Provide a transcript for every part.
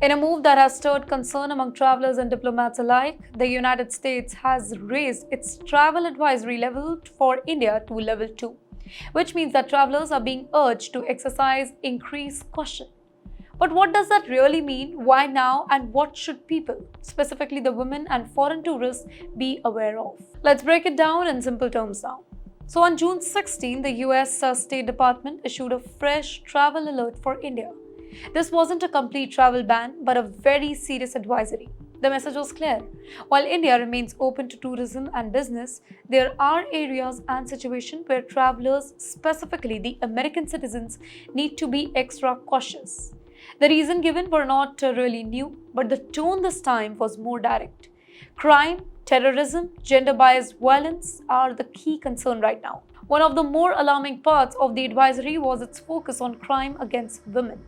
In a move that has stirred concern among travelers and diplomats alike, the United States has raised its travel advisory level for India to level 2, which means that travelers are being urged to exercise increased caution. But what does that really mean? Why now? And what should people, specifically the women and foreign tourists, be aware of? Let's break it down in simple terms now. So on June 16, the US State Department issued a fresh travel alert for India. This wasn't a complete travel ban, but a very serious advisory. The message was clear. While India remains open to tourism and business, there are areas and situations where travelers, specifically the American citizens, need to be extra cautious. The reason given were not really new, but the tone this time was more direct. Crime, terrorism, gender-biased violence are the key concern right now. One of the more alarming parts of the advisory was its focus on crime against women.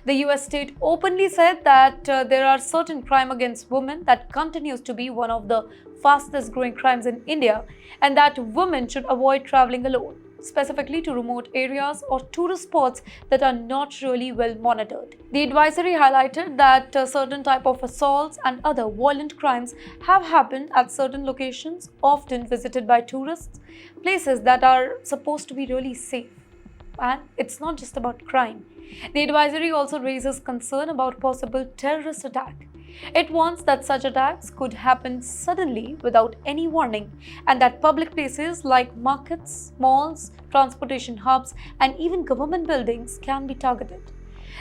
The US state openly said that there are certain crime against women that continues to be one of the fastest growing crimes in India, and that women should avoid traveling alone, specifically to remote areas or tourist spots that are not really well monitored. The advisory highlighted that certain type of assaults and other violent crimes have happened at certain locations, often visited by tourists, places that are supposed to be really safe. And it's not just about crime. The advisory also raises concern about possible terrorist attack. It warns that such attacks could happen suddenly without any warning, and that public places like markets, malls, transportation hubs, and even government buildings can be targeted.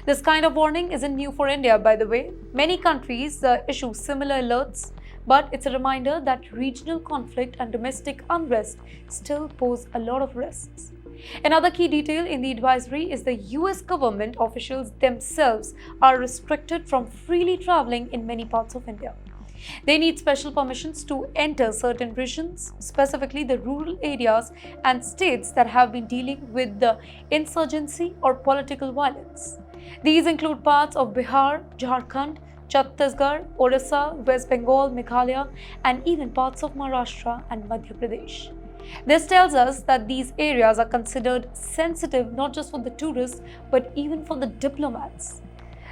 This kind of warning isn't new for India, by the way. Many countries issue similar alerts, but it's a reminder that regional conflict and domestic unrest still pose a lot of risks. Another key detail in the advisory is the US government officials themselves are restricted from freely traveling in many parts of India. They need special permissions to enter certain regions, specifically the rural areas and states that have been dealing with the insurgency or political violence. These include parts of Bihar, Jharkhand, Chhattisgarh, Orissa, West Bengal, Meghalaya, and even parts of Maharashtra and Madhya Pradesh. This tells us that these areas are considered sensitive not just for the tourists but even for the diplomats.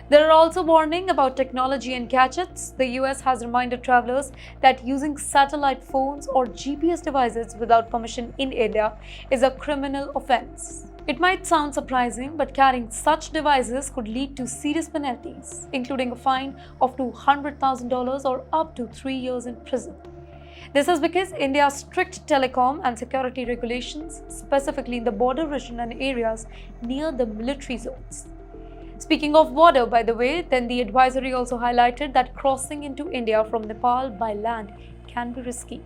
There are also warnings about technology and gadgets. The US has reminded travelers that using satellite phones or GPS devices without permission in India is a criminal offense. It might sound surprising, but carrying such devices could lead to serious penalties, including a fine of $200,000 or up to 3 years in prison. This is because India's strict telecom and security regulations, specifically in the border region and areas near the military zones. Speaking of border, by the way, then the advisory also highlighted that crossing into India from Nepal by land can be risky.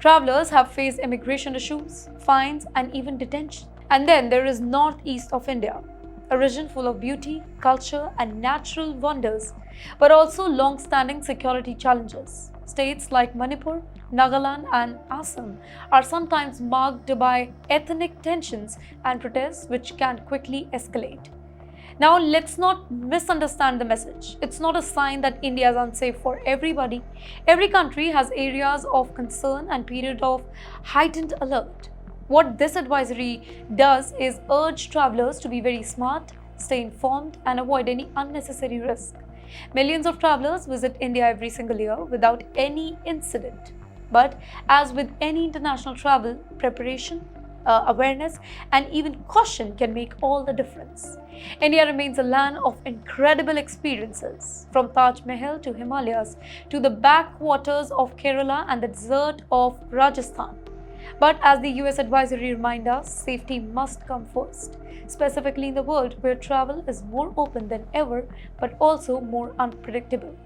Travelers have faced immigration issues, fines, and even detention. And then there is northeast of India, a region full of beauty, culture, and natural wonders, but also long-standing security challenges. States like Manipur, Nagaland, and Assam are sometimes marked by ethnic tensions and protests which can quickly escalate. Now, let's not misunderstand the message. It's not a sign that India is unsafe for everybody. Every country has areas of concern and period of heightened alert. What this advisory does is urge travelers to be very smart, stay informed, and avoid any unnecessary risk. Millions of travelers visit India every single year without any incident. But as with any international travel, preparation, awareness, and even caution can make all the difference. India remains a land of incredible experiences, from Taj Mahal to Himalayas to the backwaters of Kerala and the desert of Rajasthan. But as the US advisory reminds us, safety must come first, specifically in the world where travel is more open than ever, but also more unpredictable.